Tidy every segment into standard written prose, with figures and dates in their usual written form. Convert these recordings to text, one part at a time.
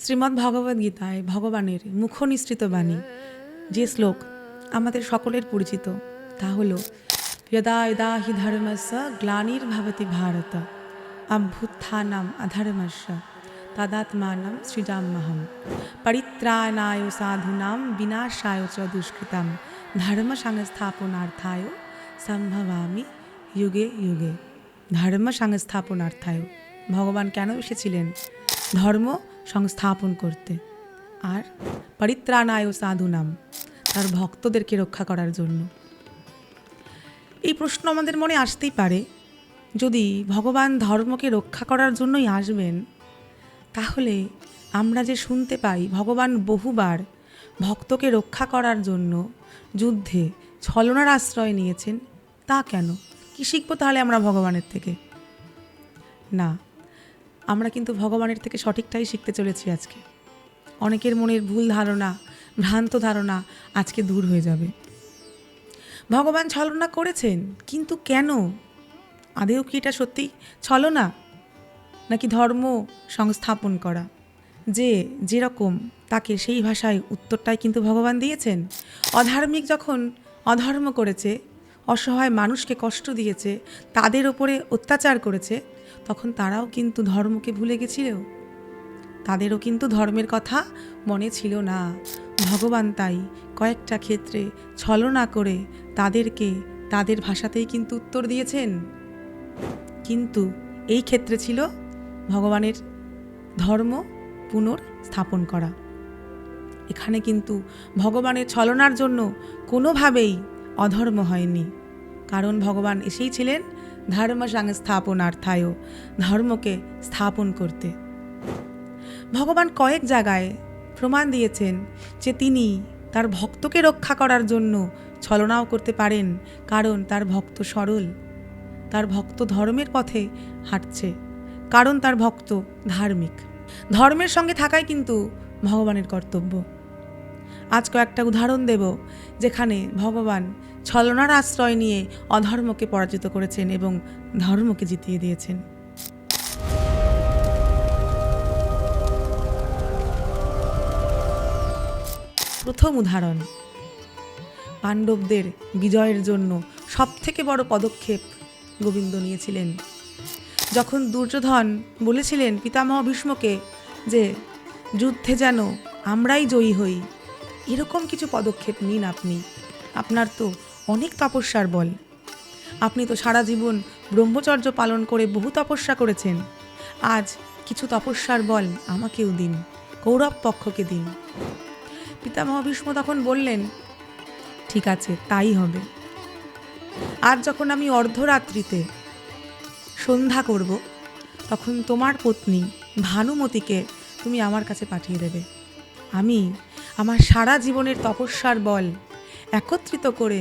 শ্রীমদ্ ভগবদ্গীতায় ভগবানের মুখনিসৃত বাণী যে শ্লোক আমাদের সকলের পরিচিত তা হল যদা যদা হি ধর্মস্য গ্লানির্ভবতি ভারত অভ্যুত্থানম অধর্মস্য তদাত্মানম সৃজাম্যহম পরিত্রাণায় সাধূনাং বিনাশায় চ দুষ্কৃতাম ধর্ম সংস্থাপনার্থায় সম্ভবামি যুগে যুগে। ধর্ম সংস্থাপনার্থায় ভগবান কেন এসেছিলেন? ধর্ম সংস্থাপন করতে, আর পরিত্রাণায় সাধুনাম তার ভক্তদেরকে রক্ষা করার জন্য। এই প্রশ্ন আমাদের মনে আসতেই পারে, যদি ভগবান ধর্মকে রক্ষা করার জন্যই আসবেন, তাহলে আমরা যে শুনতে পাই ভগবান বহুবার ভক্তকে রক্ষা করার জন্য যুদ্ধে ছলনার আশ্রয় নিয়েছেন, তা কেন? কি শিখবো তাহলে আমরা ভগবানের থেকে? না, আমরা কিন্তু ভগবানের থেকে সঠিকটাই শিখতে চলেছি আজকে। অনেকের মনের ভুল ধারণা, ভ্রান্ত ধারণা আজকে দূর হয়ে যাবে। ভগবান ছলনা করেছেন, কিন্তু কেন? আদেও কি এটা সত্যি ছলনা, নাকি ধর্ম সংস্থাপন করা? যে যেরকম তাকে সেই ভাষায় উত্তরটাই কিন্তু ভগবান দিয়েছেন। অধার্মিক যখন অধর্ম করেছে, অসহায় মানুষকে কষ্ট দিয়েছে, তাদের ওপরে অত্যাচার করেছে, তখন তারাও কিন্তু ধর্মকে ভুলে গেছিল। তাদেরও কিন্তু ধর্মের কথা মনে ছিল না। ভগবান তাই কয়েকটা ক্ষেত্রে ছলনা করে তাদেরকে তাদের ভাষাতেই কিন্তু উত্তর দিয়েছেন। কিন্তু এই ক্ষেত্রে ছিল ভগবানের ধর্ম পুনর্স্থাপন করা। এখানে কিন্তু ভগবানের ছলনার জন্য কোনোভাবেই অধর্ম হয়নি, কারণ ভগবান এসেই ছিলেন ধর্ম সংস্থাপনার্থায়, ধর্মকে স্থাপন করতে। ভগবান কয়েক জায়গায় প্রমাণ দিয়েছেন যে তিনি তার ভক্তকে রক্ষা করার জন্য ছলনাও করতে পারেন, কারণ তার ভক্ত সরল, তার ভক্ত ধর্মের পথে হাঁটছে, কারণ তার ভক্ত ধার্মিক। ধর্মের সঙ্গে থাকাই কিন্তু ভগবানের কর্তব্য। আজ কয়েকটা উদাহরণ দেব যেখানে ভগবান ছলনার আশ্রয় নিয়ে অধর্মকে পরাজিত করেছেন এবং ধর্মকে জিতিয়ে দিয়েছেন। প্রথম উদাহরণ, পাণ্ডবদের বিজয়ের জন্য সবথেকে বড় পদক্ষেপ গোবিন্দ নিয়েছিলেন। যখন দুর্যোধন বলেছিলেন পিতামহ ভীষ্মকে যে যুদ্ধে যেন আমরাই জয়ী হই, এরকম কিছু পদক্ষেপ নিন আপনি, আপনার তো অনেক তপস্যার বল, আপনি তো সারা জীবন ব্রহ্মচর্য পালন করে বহু তপস্যা করেছেন, আজ কিছু তপস্যার বল আমাকেও দিন, কৌরব পক্ষকে দিন। পিতামহ ভীষ্ম তখন বললেন, ঠিক আছে, তাই হবে। আজ যখন আমি অর্ধরাত্রিতে সন্ধ্যা করব, তখন তোমার পত্নী ভানুমতিকে তুমি আমার কাছে পাঠিয়ে দেবে। আমি আমার সারা জীবনের তপস্যার বল একত্রিত করে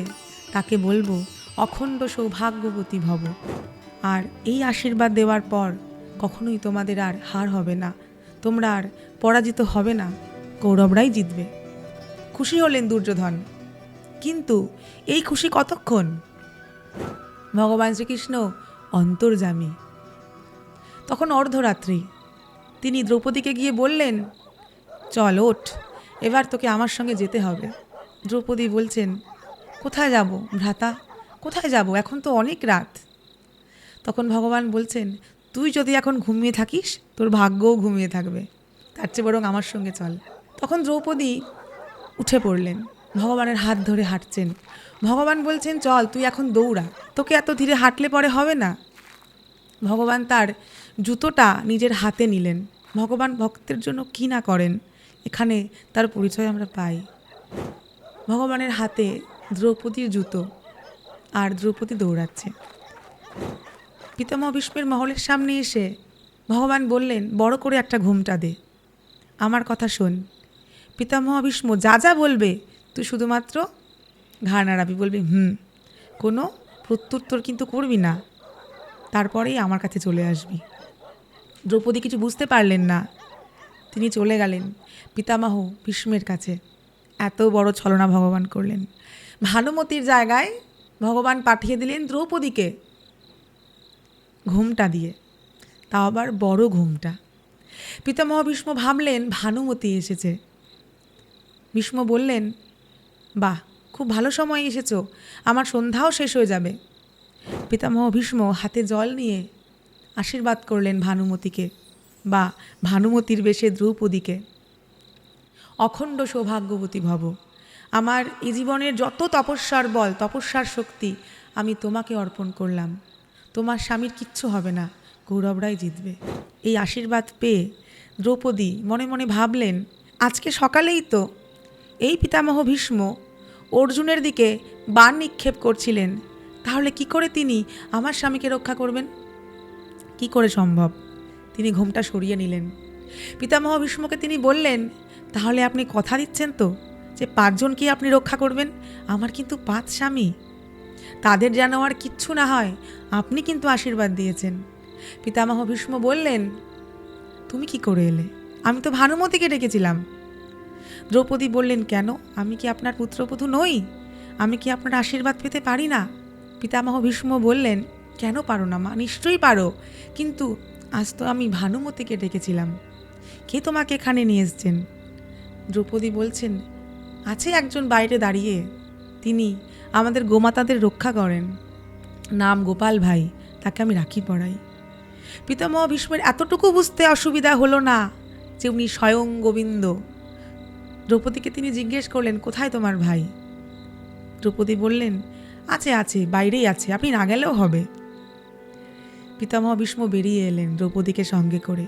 তাকে বলবো, অখণ্ড সৌভাগ্যবতী ভব। আর এই আশীর্বাদ দেওয়ার পর কখনোই তোমাদের আর হার হবে না, তোমরা আর পরাজিত হবে না, কৌরবরাই জিতবে। খুশি হলেন দুর্যোধন, কিন্তু এই খুশি কতক্ষণ? ভগবান শ্রীকৃষ্ণ অন্তর্যামী। তখন অর্ধরাত্রি, তিনি দ্রৌপদীকে গিয়ে বললেন, চল ওঠ, এবার তোকে আমার সঙ্গে যেতে হবে। দ্রৌপদী বলছেন, কোথায় যাব ভ্রাতা, কোথায় যাব, এখন তো অনেক রাত। তখন ভগবান বলছেন, তুই যদি এখন ঘুমিয়ে থাকিস, তোর ভাগ্যও ঘুমিয়ে থাকবে, তার চেয়ে বরং আমার সঙ্গে চল। তখন দ্রৌপদী উঠে পড়লেন, ভগবানের হাত ধরে হাঁটছেন। ভগবান বলছেন, চল তুই এখন দৌড়া, তোকে এত ধীরে হাঁটলে পরে হবে না। ভগবান তার জুতোটা নিজের হাতে নিলেন। ভগবান ভক্তের জন্য কি না করেন, এখানে তার পরিচয় আমরা পাই। ভগবানের হাতে দ্রৌপদীর জুতো, আর দ্রৌপদী দৌড়াচ্ছে। পিতামহ ভীষ্মের মহলের সামনে এসে ভগবান বললেন, বড় করে একটা ঘুমটা দে, আমার কথা শোন। পিতামহ ভীষ্ম যা যা বলবে তুই শুধুমাত্র ঘাড় নাড়াবি, বলবি কোনো প্রত্যুত্তর কিন্তু করবি না, তারপরেই আমার কাছে চলে আসবি। দ্রৌপদী কিছু বুঝতে পারলেন না, তিনি চলে গেলেন পিতামহ ভীষ্মের কাছে। এত বড় ছলনা ভগবান করলেন। ভানুমতির জায়গায় ভগবান পাঠিয়ে দিলেন দ্রৌপদীকে ঘুমটা দিয়ে, তাও আবার বড় ঘুমটা। পিতামহ ভীষ্ম ভাবলেন ভানুমতি এসেছে। ভীষ্ম বললেন, বাহ, খুব ভালো সময় এসেছো, আমার সন্ধ্যাও শেষ হয়ে যাবে। পিতামহ ভীষ্ম হাতে জল নিয়ে আশীর্বাদ করলেন ভানুমতিকে, বা ভানুমতির বেশে দ্রৌপদীকে। অখণ্ড সৌভাগ্যবতী ভব। আমার এই জীবনের যত তপস্যার বল, তপস্যার শক্তি আমি তোমাকে অর্পণ করলাম। তোমার স্বামীর কিচ্ছু হবে না, কৌরবরাই জিতবে। এই আশীর্বাদ পেয়ে দ্রৌপদী মনে মনে ভাবলেন, আজকে সকালেই তো এই পিতামহ ভীষ্ম অর্জুনের দিকে বাণ নিক্ষেপ করছিলেন, তাহলে কি করে তিনি আমার স্বামীকে রক্ষা করবেন? কি করে সম্ভব? তিনি ঘোমটা সরিয়ে নিলেন। পিতামহ ভীষ্মকে তিনি বললেন, তাহলে আপনি কথা দিচ্ছেন তো যে 5 জনকে আপনি রক্ষা করবেন? আমার কিন্তু 5 স্বামী, তাদের যেন আর কিচ্ছু না হয়, আপনি কিন্তু আশীর্বাদ দিয়েছেন। পিতামহ ভীষ্ম বললেন, তুমি কি করে এলে? আমি তো ভানুমতিকে ডেকেছিলাম। দ্রৌপদী বললেন, কেন? আমি কি আপনার পুত্রবধূ নই? আমি কি আপনার আশীর্বাদ পেতে পারি না? পিতামহ ভীষ্ম বললেন, কেন পারো না মা? নিশ্চয়ই পারো, কিন্তু আজ তো আমি ভানুমতিকে ডেকেছিলাম। কে তোমাকে এখানে নিয়ে এসছেন? দ্রৌপদী বলছেন, আছে একজন বাইরে দাঁড়িয়ে, তিনি আমাদের গোমাতাদের রক্ষা করেন, নাম গোপাল ভাই, তাকে আমি রাখি পড়াই। পিতামহ ভীষ্মের এতটুকু বুঝতে অসুবিধা হলো না যে উনি স্বয়ং গোবিন্দ। দ্রৌপদীকে তিনি জিজ্ঞেস করলেন, কোথায় তোমার ভাই? দ্রৌপদী বললেন, আছে আছে, বাইরেই আছে, আপনি না গেলেও হবে। পিতামহ ভীষ্ম বেরিয়ে এলেন দ্রৌপদীকে সঙ্গে করে।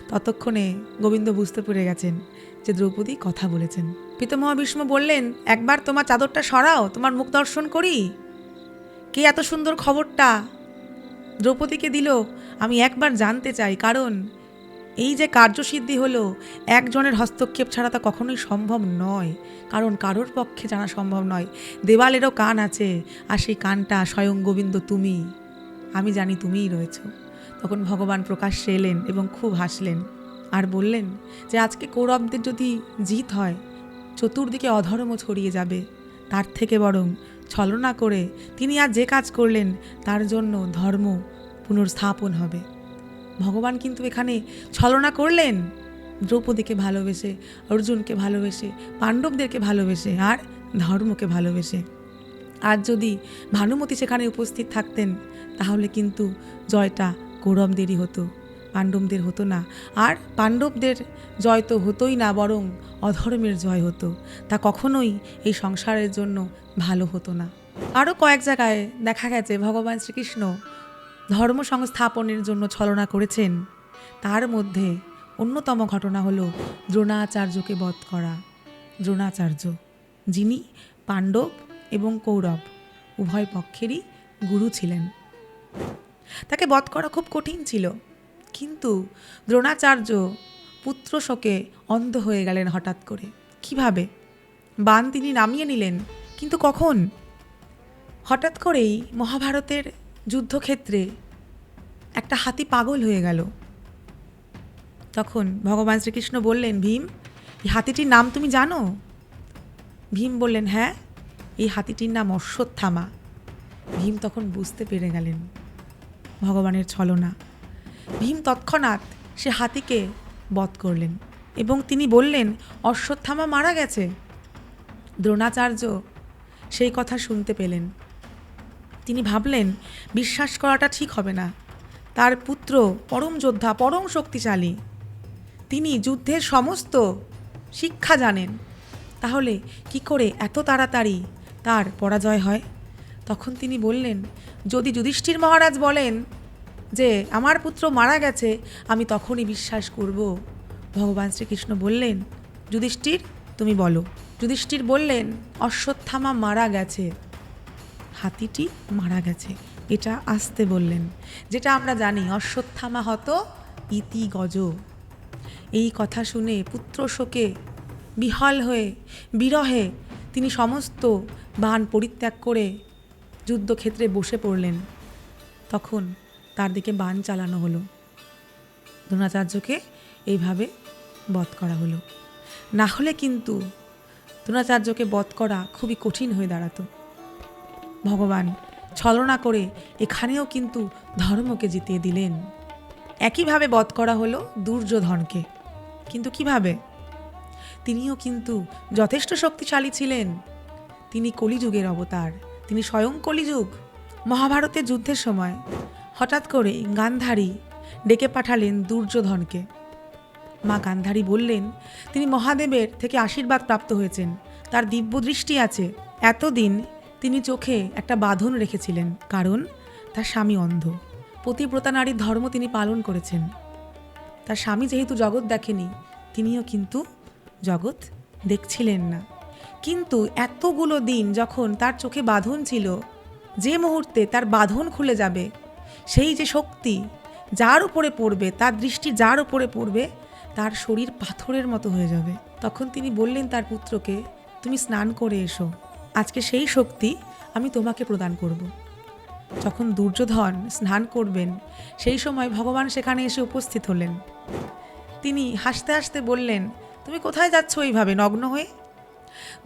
ততক্ষণে গোবিন্দ বুঝতে পেরে গেছেন যে দ্রৌপদী কথা বলেছেন। পিতামহ ভীষ্ম বললেন, একবার তোমার চাদরটা সরাও, তোমার মুখ দর্শন করি। কে এত সুন্দর খবরটা দ্রৌপদীকে দিল আমি একবার জানতে চাই, কারণ এই যে কার্যসিদ্ধি হলো, একজনের হস্তক্ষেপ ছাড়া তা কখনোই সম্ভব নয়, কারণ কারোর পক্ষে জানা সম্ভব নয়। দেওয়ালেরও কান আছে, আর সেই কানটা স্বয়ং গোবিন্দ তুমি। আমি জানি তুমিই রয়েছ। তখন ভগবান প্রকাশ্যে এলেন এবং খুব হাসলেন আর বললেন যে আজকে কৌরবদের যদি জিত হয়, চতুর্দিকে অধর্ম ছড়িয়ে যাবে, তার থেকে বরং ছলনা করে তিনি আর যে কাজ করলেন তার জন্য ধর্ম পুনর্স্থাপন হবে। ভগবান কিন্তু এখানে ছলনা করলেন, দ্রৌপদীকে ভালোবেসে, অর্জুনকে ভালোবেসে, পাণ্ডবদেরকে ভালোবেসে, আর ধর্মকে ভালোবেসে। আর যদি ভানুমতি সেখানে উপস্থিত থাকতেন, তাহলে কিন্তু জয়টা কৌরবদেরই হতো, পাণ্ডবদের হতো না। আর পাণ্ডবদের জয় তো হতোই না, বরং অধর্মের জয় হতো। তা কখনোই এই সংসারের জন্য ভালো হতো না। আরও কয়েক জায়গায় দেখা গেছে ভগবান শ্রীকৃষ্ণ ধর্ম সংস্থাপনের জন্য ছলনা করেছেন। তার মধ্যে অন্যতম ঘটনা হলো দ্রোণাচার্যকে বধ করা। দ্রোণাচার্য, যিনি পাণ্ডব এবং কৌরব উভয় পক্ষেরই গুরু ছিলেন, তাকে বধ করা খুব কঠিন ছিল। কিন্তু দ্রোণাচার্য পুত্র শোকে অন্ধ হয়ে গেলেন হঠাৎ করে। কিভাবে? বাণ তিনি নামিয়ে নিলেন, কিন্তু কখন? হঠাৎ করেই মহাভারতের যুদ্ধক্ষেত্রে একটা হাতি পাগল হয়ে গেল। তখন ভগবান শ্রীকৃষ্ণ বললেন, ভীম, এই হাতিটির নাম তুমি জানো? ভীম বললেন, হ্যাঁ, এই হাতিটির নাম অশ্বত্থামা। ভীম তখন বুঝতে পেরে গেলেন ভগবানের ছলনা। ভীম তৎক্ষণাৎ সে হাতিকে বধ করলেন এবং তিনি বললেন, অশ্বত্থামা মারা গেছে। দ্রোণাচার্য সেই কথা শুনতে পেলেন। তিনি ভাবলেন, বিশ্বাস করাটা ঠিক হবে না। তার পুত্র পরম যোদ্ধা, পরম শক্তিশালী, তিনি যুদ্ধের সমস্ত শিক্ষা জানেন, তাহলে কি করে এত তাড়াতাড়ি তার পরাজয় হয়? তখন তিনি বললেন, যদি যুধিষ্ঠির মহারাজ বলেন যে আমার পুত্র মারা গেছে, আমি তখনই বিশ্বাস করব। ভগবান শ্রীকৃষ্ণ বললেন, যুধিষ্ঠির তুমি বলো। যুধিষ্ঠির বললেন, অশ্বত্থামা মারা গেছে, হাতিটি মারা গেছে, এটা আসতে বললেন। যেটা আমরা জানি, অশ্বত্থামা হত ইতি গজ। এই কথা শুনে পুত্র শোকে বিহ্বল হয়ে, বিরহে তিনি সমস্ত বাণ পরিত্যাগ করে যুদ্ধক্ষেত্রে বসে পড়লেন। তখন তার দিকে বাণ চালানো হলো। দ্রোণাচার্যকে এইভাবে বধ করা হলো। না হলে কিন্তু দ্রোণাচার্যকে বধ করা খুবই কঠিন হয়ে দাঁড়াতো। ভগবান ছলনা করে এখানেও কিন্তু ধর্মকে জিতিয়ে দিলেন। একইভাবে বধ করা হলো দুর্যোধনকে। কিন্তু কিভাবে? তিনিও কিন্তু যথেষ্ট শক্তিশালী ছিলেন। তিনি কলিযুগের অবতার, তিনি স্বয়ং কলিযুগ। মহাভারতের যুদ্ধের সময় হঠাৎ করে গান্ধারী ডেকে পাঠালেন দুর্যোধনকে। মা গান্ধারী বললেন তিনি মহাদেবের থেকে আশীর্বাদ প্রাপ্ত হয়েছেন, তার দিব্য দৃষ্টি আছে। এতদিন তিনি চোখে একটা বাঁধন রেখেছিলেন, কারণ তার স্বামী অন্ধ। পতিব্রতা নারীর ধর্ম তিনি পালন করেছেন। তার স্বামী যেহেতু জগৎ দেখেনি, তিনিও কিন্তু জগৎ দেখছিলেন না। কিন্তু এতগুলো দিন যখন তার চোখে বাঁধন ছিল, যে মুহূর্তে তার বাঁধন খুলে যাবে, সেই যে শক্তি যার উপরে পড়বে, তার দৃষ্টি যার উপরে পড়বে, তার শরীর পাথরের মতো হয়ে যাবে। তখন তিনি বললেন তার পুত্রকে, তুমি স্নান করে এসো, আজকে সেই শক্তি আমি তোমাকে প্রদান করব। যখন দুর্যোধন স্নান করবেন, সেই সময় ভগবান সেখানে এসে উপস্থিত হলেন। তিনি হাসতে হাসতে বললেন, তুমি কোথায় যাচ্ছ এইভাবে নগ্ন হয়ে?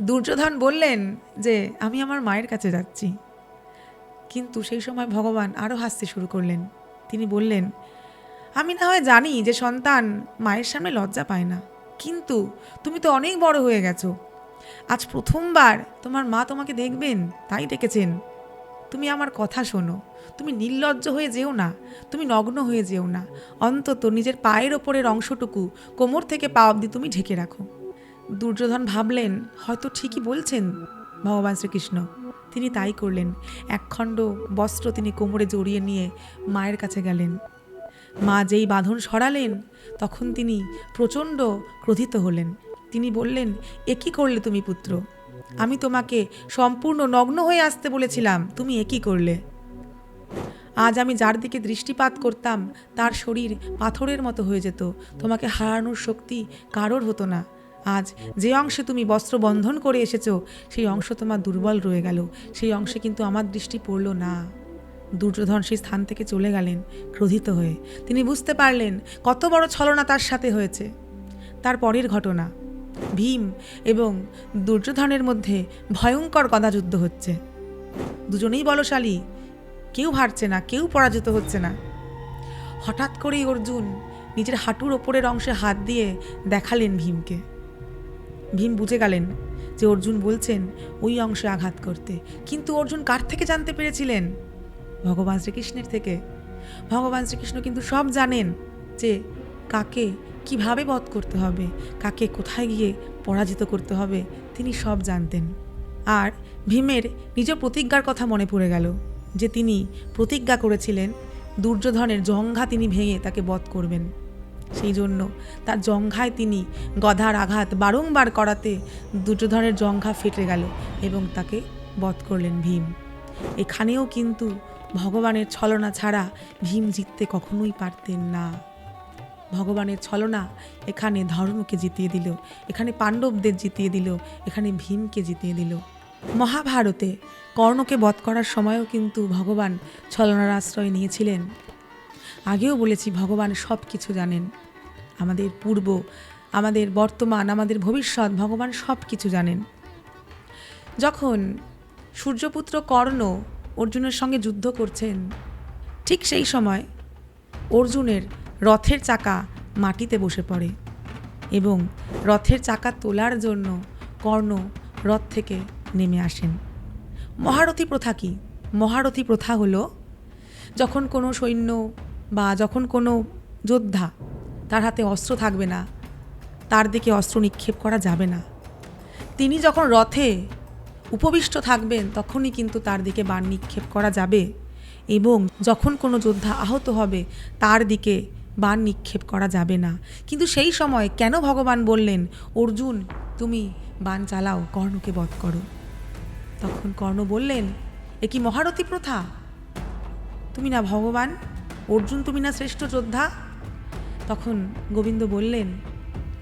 দুর্যোধন বললেন যে আমি আমার মায়ের কাছে যাচ্ছি। কিন্তু সেই সময় ভগবান আরও হাসতে শুরু করলেন। তিনি বললেন, আমি না হয় জানি যে সন্তান মায়ের সামনে লজ্জা পায় না, কিন্তু তুমি তো অনেক বড় হয়ে গেছো। আজ প্রথমবার তোমার মা তোমাকে দেখবেন, তাই ডেকেছেন। তুমি আমার কথা শোনো, তুমি নির্লজ্জ হয়ে যেও না, তুমি নগ্ন হয়ে যেও না, অন্তত নিজের পায়ের ওপরের অংশটুকু কোমর থেকে পা অবধি তুমি ঢেকে রাখো। দুর্যোধন ভাবলেন হয়তো ঠিকই বলছেন ভগবান শ্রীকৃষ্ণ। তিনি তাই করলেন। একখণ্ড বস্ত্র তিনি কোমরে জড়িয়ে নিয়ে মায়ের কাছে গেলেন। মা যেই বাঁধন সরালেন, তখন তিনি প্রচণ্ড ক্রোধিত হলেন। তিনি বললেন, এ কী করলে তুমি পুত্র? আমি তোমাকে সম্পূর্ণ নগ্ন হয়ে আসতে বলেছিলাম, তুমি এ কী করলে? আজ আমি যার দিকে দৃষ্টিপাত করতাম তার শরীর পাথরের মতো হয়ে যেত, তোমাকে হারানোর শক্তি কারোর হতো না। আজ যে অংশে তুমি বস্ত্র বন্ধন করে এসেছো, সেই অংশ তোমার দুর্বল রয়ে গেল, সেই অংশে কিন্তু আমার দৃষ্টি পড়ল না। দুর্যোধন সেই স্থান থেকে চলে গেলেন ক্রোধিত হয়ে। তিনি বুঝতে পারলেন কত বড় ছলনা তার সাথে হয়েছে। তার পরের ঘটনা, ভীম এবং দুর্যোধনের মধ্যে ভয়ঙ্কর গদাযুদ্ধ হচ্ছে। দুজনেই বলশালী, কেউ হারছে না, কেউ পরাজিত হচ্ছে না। হঠাৎ করেই অর্জুন নিজের হাঁটুর ওপরের অংশে হাত দিয়ে দেখালেন ভীমকে। ভীম বুঝে গেলেন যে অর্জুন বলছেন ওই অংশে আঘাত করতে। কিন্তু অর্জুন কার থেকে জানতে পেরেছিলেন? ভগবান শ্রীকৃষ্ণের থেকে। ভগবান শ্রীকৃষ্ণ কিন্তু সব জানেন যে কাকে কিভাবে বধ করতে হবে, কাকে কোথায় গিয়ে পরাজিত করতে হবে, তিনি সব জানতেন। আর ভীমের নিজ প্রতিজ্ঞার কথা মনে পড়ে গেল, যে তিনি প্রতিজ্ঞা করেছিলেন দুর্যোধনের জঙ্ঘা তিনি ভেঙে তাকে বধ করবেন। সেই জন্য তার জঙ্ঘায় তিনি গদার আঘাত বারংবার করাতে দুর্যোধনের জঙ্ঘা ফেটে গেল এবং তাকে বধ করলেন ভীম। এখানেও কিন্তু ভগবানের ছলনা ছাড়া ভীম জিততে কখনোই পারতেন না। ভগবানের ছলনা এখানে ধর্মকে জিতিয়ে দিল, এখানে পাণ্ডবদের জিতিয়ে দিল, এখানে ভীমকে জিতিয়ে দিল। মহাভারতে কর্ণকে বধ করার সময়ও কিন্তু ভগবান ছলনার আশ্রয় নিয়েছিলেন। আগেও বলেছি ভগবান সব কিছু জানেন, আমাদের পূর্ব, আমাদের বর্তমান, আমাদের ভবিষ্যৎ, ভগবান সব কিছু জানেন। যখন সূর্যপুত্র কর্ণ অর্জুনের সঙ্গে যুদ্ধ করছেন, ঠিক সেই সময় অর্জুনের রথের চাকা মাটিতে বসে পড়ে এবং রথের চাকা তোলার জন্য কর্ণ রথ থেকে নেমে আসেন। মহারথী প্রথা কি? মহারথী প্রথা হলো যখন কোনো সৈন্য বা যখন কোনো যোদ্ধা, তার হাতে অস্ত্র থাকবে না, তার দিকে অস্ত্র নিক্ষেপ করা যাবে না। তিনি যখন রথে উপবিষ্ট থাকবেন তখনই কিন্তু তার দিকে বাণ নিক্ষেপ করা যাবে, এবং যখন কোনো যোদ্ধা আহত হবে তার দিকে বাণ নিক্ষেপ করা যাবে না। কিন্তু সেই সময় কেন ভগবান বললেন অর্জুন তুমি বাণ চালাও, কর্ণকে বধ করো? তখন কর্ণ বললেন, এ কি মহারথী প্রথা? তুমি না ভগবান, অর্জুন তুমি না শ্রেষ্ঠ যোদ্ধা? তখন গোবিন্দ বললেন,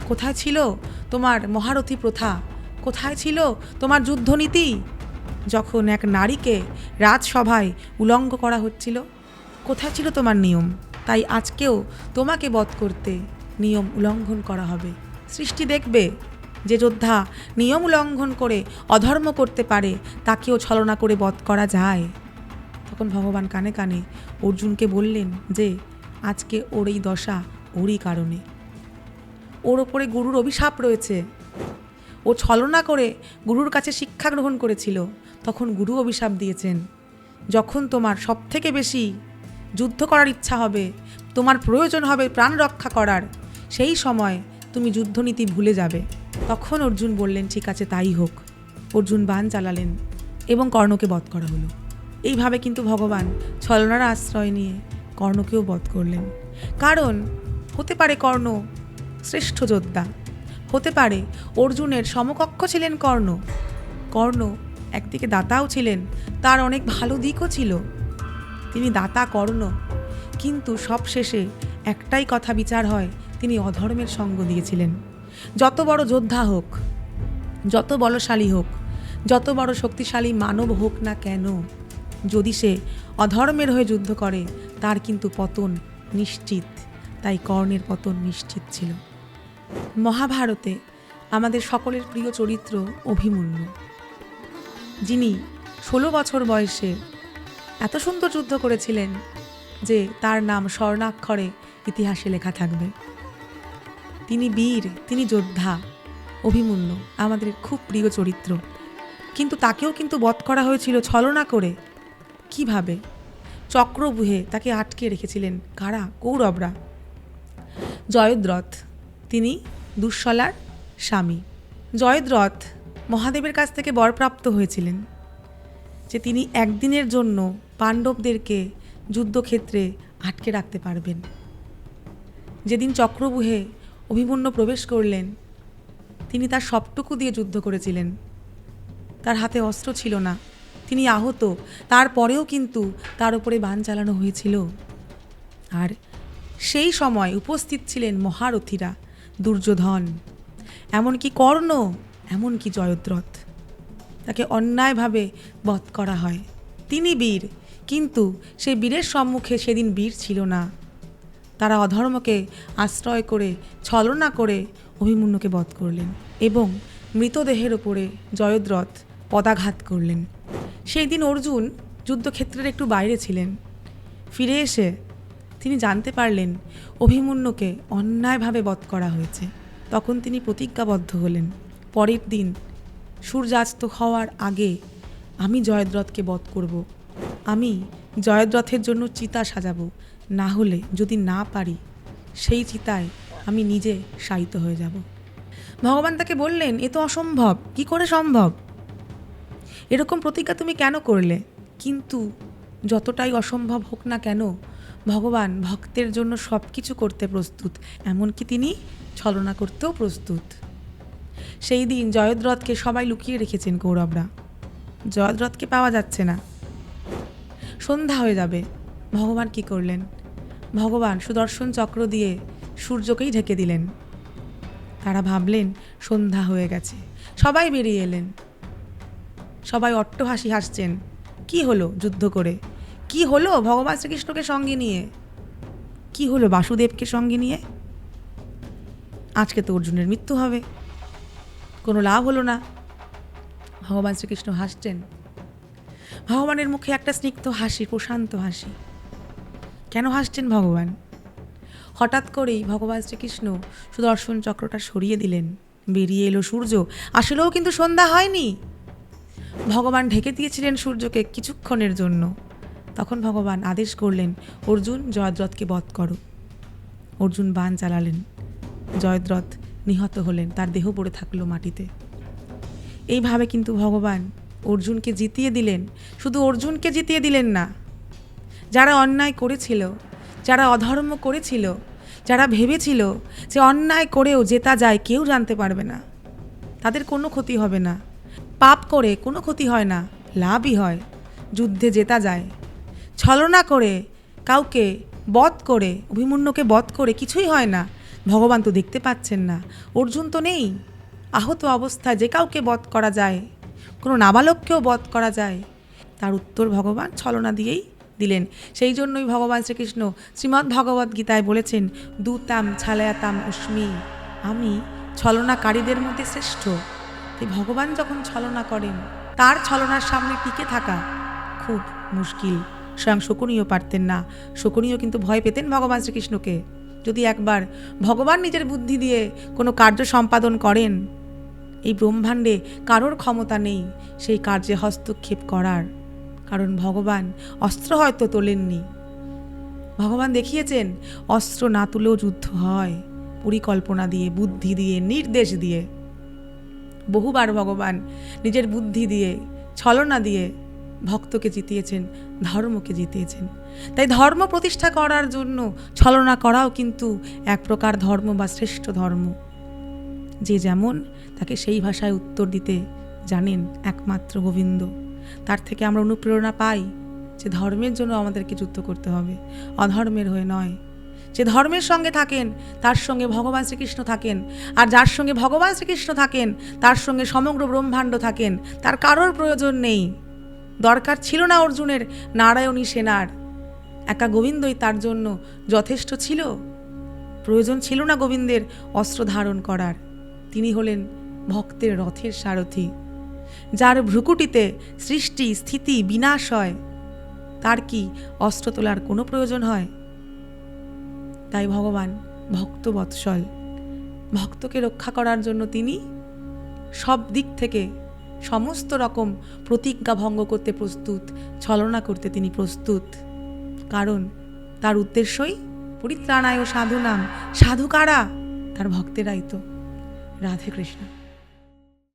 কোথায় ছিল তোমার মহারথী প্রথা? কোথায় ছিল তোমার যুদ্ধনীতি? যখন এক নারীকে রাজসভায় উলঙ্গ করা হচ্ছিল, কোথায় ছিল তোমার নিয়ম? তাই আজকেও তোমাকে বধ করতে নিয়ম উল্লঙ্ঘন করা হবে। সৃষ্টি দেখবে যে যোদ্ধা নিয়ম উল্লঙ্ঘন করে অধর্ম করতে পারে তাকেও ছলনা করে বধ করা যায়। তখন ভগবান কানে কানে অর্জুনকে বললেন যে আজকে ওর এই দশা ওরই কারণে। ওর ওপরে গুরুর অভিশাপ রয়েছে। ও ছলনা করে গুরুর কাছে শিক্ষা গ্রহণ করেছিল, তখন গুরু অভিশাপ দিয়েছেন, যখন তোমার সবথেকে বেশি যুদ্ধ করার ইচ্ছা হবে, তোমার প্রয়োজন হবে প্রাণ রক্ষা করার, সেই সময় তুমি যুদ্ধনীতি ভুলে যাবে। তখন অর্জুন বললেন, ঠিক আছে তাই হোক। অর্জুন বাণ চালালেন এবং কর্ণকে বধ করা হলো। এইভাবে কিন্তু ভগবান ছলনার আশ্রয় নিয়ে কর্ণকেও বধ করলেন। কারণ হতে পারে কর্ণ শ্রেষ্ঠ যোদ্ধা, হতে পারে অর্জুনের সমকক্ষ ছিলেন কর্ণ। কর্ণ একদিকে দাতাও ছিলেন, তার অনেক ভালো দিকও ছিল, তিনি দাতা কর্ণ, কিন্তু সবশেষে একটাই কথা বিচার হয়, তিনি অধর্মের সঙ্গ দিয়েছিলেন। যত বড় যোদ্ধা হোক, যত বলশালী হোক, যত বড় শক্তিশালী মানব হোক না কেন, যদি সে অধর্মের হয়ে যুদ্ধ করে, তার কিন্তু পতন নিশ্চিত। তাই কর্ণের পতন নিশ্চিত ছিল। মহাভারতে আমাদের সকলের প্রিয় চরিত্র অভিমন্যু, যিনি 16 বছর বয়সে এত সুন্দর যুদ্ধ করেছিলেন যে তার নাম স্বর্ণাক্ষরে ইতিহাসে লেখা থাকবে। তিনি বীর, তিনি যোদ্ধা। অভিমন্যু আমাদের খুব প্রিয় চরিত্র, কিন্তু তাকেও কিন্তু বধ করা হয়েছিল ছলনা করে। কিভাবে? চক্রব্যূহে তাকে আটকে রেখেছিলেন কারা? কৌরবরা। জয়দ্রথ, তিনি দুঃশলার স্বামী। জয়দ্রথ মহাদেবের কাছ থেকে বরপ্রাপ্ত হয়েছিলেন যে তিনি একদিনের জন্য পাণ্ডবদেরকে যুদ্ধক্ষেত্রে আটকে রাখতে পারবেন। যেদিন চক্রব্যূহে অভিমন্যু প্রবেশ করলেন, তিনি তার সবটুকু দিয়ে যুদ্ধ করেছিলেন। তার হাতে অস্ত্র ছিল না, তিনি আহত, তারপরেও কিন্তু তার উপরে বাণ চালানো হয়েছিল। আর সেই সময় উপস্থিত ছিলেন মহারথীরা, দুর্যোধন, এমনকি কর্ণ, এমনকি জয়দ্রথ। তাকে অন্যায়ভাবে বধ করা হয়। তিনি বীর, কিন্তু সেই বীরের সম্মুখে সেদিন বীর ছিল না। তারা অধর্মকে আশ্রয় করে ছলনা করে অভিমন্যুকে বধ করলেন এবং মৃতদেহের ওপরে জয়দ্রথ পদাঘাত করলেন। সেই দিন অর্জুন যুদ্ধক্ষেত্রের একটু বাইরে ছিলেন। ফিরে এসে তিনি জানতে পারলেন অভিমন্যুকে অন্যায়ভাবে বধ করা হয়েছে। তখন তিনি প্রতিজ্ঞাবদ্ধ হলেন, পরের দিন সূর্যাস্ত হওয়ার আগে আমি জয়দ্রথকে বধ করব। আমি জয়দ্রথের জন্য চিতা সাজাবো, না হলে যদি না পারি সেই চিতায় আমি নিজে শায়িত হয়ে যাব। ভগবান তাকে বললেন, এ তো অসম্ভব, কি করে সম্ভব? এরকম প্রতিজ্ঞা তুমি কেন করলে? কিন্তু যতটাই অসম্ভব হোক না কেন, ভগবান ভক্তের জন্য সব কিছু করতে প্রস্তুত, এমনকি তিনি ছলনা করতেও প্রস্তুত। সেই দিন জয়দ্রথকে সবাই লুকিয়ে রেখেছেন কৌরবরা। জয়দ্রথকে পাওয়া যাচ্ছে না, সন্ধ্যা হয়ে যাবে। ভগবান কি করলেন? ভগবান সুদর্শন চক্র দিয়ে সূর্যকেই ঢেকে দিলেন। তারা ভাবলেন সন্ধ্যা হয়ে গেছে, সবাই বেরিয়ে এলেন। সবাই অট্টহাসি হাসছেন। কি হলো যুদ্ধ করে? কি হলো ভগবান শ্রীকৃষ্ণকে সঙ্গে নিয়ে? কি হলো বাসুদেবকে সঙ্গে নিয়ে? আজকে তো অর্জুনের মৃত্যু হবে, কোনো লাভ হলো না। ভগবান শ্রীকৃষ্ণ হাসছেন। ভগবানের মুখে একটা স্নিগ্ধ হাসি, প্রশান্ত হাসি। কেন হাসছেন ভগবান? হঠাৎ করেই ভগবান শ্রীকৃষ্ণ সুদর্শন চক্রটা সরিয়ে দিলেন, বেরিয়ে এলো সূর্য। আসলেও কিন্তু সন্ধ্যা হয়নি। ভগবান ঢেকে দিয়েছিলেন সূর্যকে কিছুক্ষণের জন্য। তখন ভগবান আদেশ করলেন, অর্জুন জয়দ্রথকে বধ করো। অর্জুন বাণ চালালেন, জয়দ্রথ নিহত হলেন, তার দেহ পড়ে থাকলো মাটিতে। এইভাবে কিন্তু ভগবান অর্জুনকে জিতিয়ে দিলেন। শুধু অর্জুনকে জিতিয়ে দিলেন না, যারা অন্যায় করেছিল, যারা অধর্ম করেছিল, যারা ভেবেছিল যে অন্যায় করেও জেতা যায়, কেউ জানতে পারবে না, তাদের কোনো ক্ষতি হবে না। পাপ করে কোনো ক্ষতি হয় না, লাভই হয়, যুদ্ধে জেতা যায়। ছলনা করে কাউকে বধ করে, অভিমন্যুকে বধ করে কিছুই হয় না। ভগবান তো দেখতে পাচ্ছেন না, অর্জুন তো নেই, আহত অবস্থায় যে কাউকে বধ করা যায়, কোনো নাবালককেও বধ করা যায়, তার উত্তর ভগবান ছলনা দিয়েই দিলেন। সেই জন্যই ভগবান শ্রীকৃষ্ণ শ্রীমদ্ ভগবদ্ গীতায় বলেছেন, দূতাম ছালয়াতাম অস্মি, আমি ছলনাকারীদের মধ্যে শ্রেষ্ঠ। তাই ভগবান যখন ছলনা করেন, তার ছলনার সামনে টিকে থাকা খুব মুশকিল। স্বয়ং শকুনিও পারতেন না। শকুনিও কিন্তু ভয় পেতেন ভগবান শ্রীকৃষ্ণকে। যদি একবার ভগবান নিজের বুদ্ধি দিয়ে কোনো কার্য সম্পাদন করেন, এই ব্রহ্মাণ্ডে কারোর ক্ষমতা নেই সেই কার্যে হস্তক্ষেপ করার। কারণ ভগবান অস্ত্র হয়তো তোলেননি, ভগবান দেখিয়েছেন অস্ত্র না তুলেও যুদ্ধ হয়, পরিকল্পনা দিয়ে, বুদ্ধি দিয়ে, নির্দেশ দিয়ে। বহুবার ভগবান নিজের বুদ্ধি দিয়ে, ছলনা দিয়ে ভক্তকে জিতিয়েছেন, ধর্মকে জিতিয়েছেন। তাই ধর্ম প্রতিষ্ঠা করার জন্য ছলনা করাও কিন্তু এক প্রকার ধর্ম বা শ্রেষ্ঠ ধর্ম। যে যেমন তাকে সেই ভাষায় উত্তর দিতে জানেন একমাত্র গোবিন্দ। তার থেকে আমরা অনুপ্রেরণা পাই যে ধর্মের জন্য আমাদেরকে যুদ্ধ করতে হবে, অধর্মের হয়ে নয়। যে ধর্মের সঙ্গে থাকেন তার সঙ্গে ভগবান শ্রীকৃষ্ণ থাকেন, আর যার সঙ্গে ভগবান শ্রীকৃষ্ণ থাকেন তার সঙ্গে সমগ্র ব্রহ্মাণ্ড থাকেন। তার কারোর প্রয়োজন নেই। দরকার ছিল না অর্জুনের নারায়ণী সেনার, একা গোবিন্দই তার জন্য যথেষ্ট ছিল। প্রয়োজন ছিল না গোবিন্দের অস্ত্র ধারণ করার। তিনি হলেন ভক্তের রথের সারথি, যার ভ্রুকুটিতে সৃষ্টি স্থিতি বিনাশ হয়। তার কি অস্ত্র তোলার কোনো প্রয়োজন হয়? তাই ভগবান ভক্ত বৎসল, ভক্তকে রক্ষা করার জন্য তিনি সব দিক থেকে সমস্ত রকম প্রতিজ্ঞা ভঙ্গ করতে প্রস্তুত, ছলনা করতে তিনি প্রস্তুত। কারণ তার উদ্দেশ্যই পরিত্রাণায় সাধুনাম। সাধু কারা? তার ভক্তেরাই তো। রাধে কৃষ্ণ।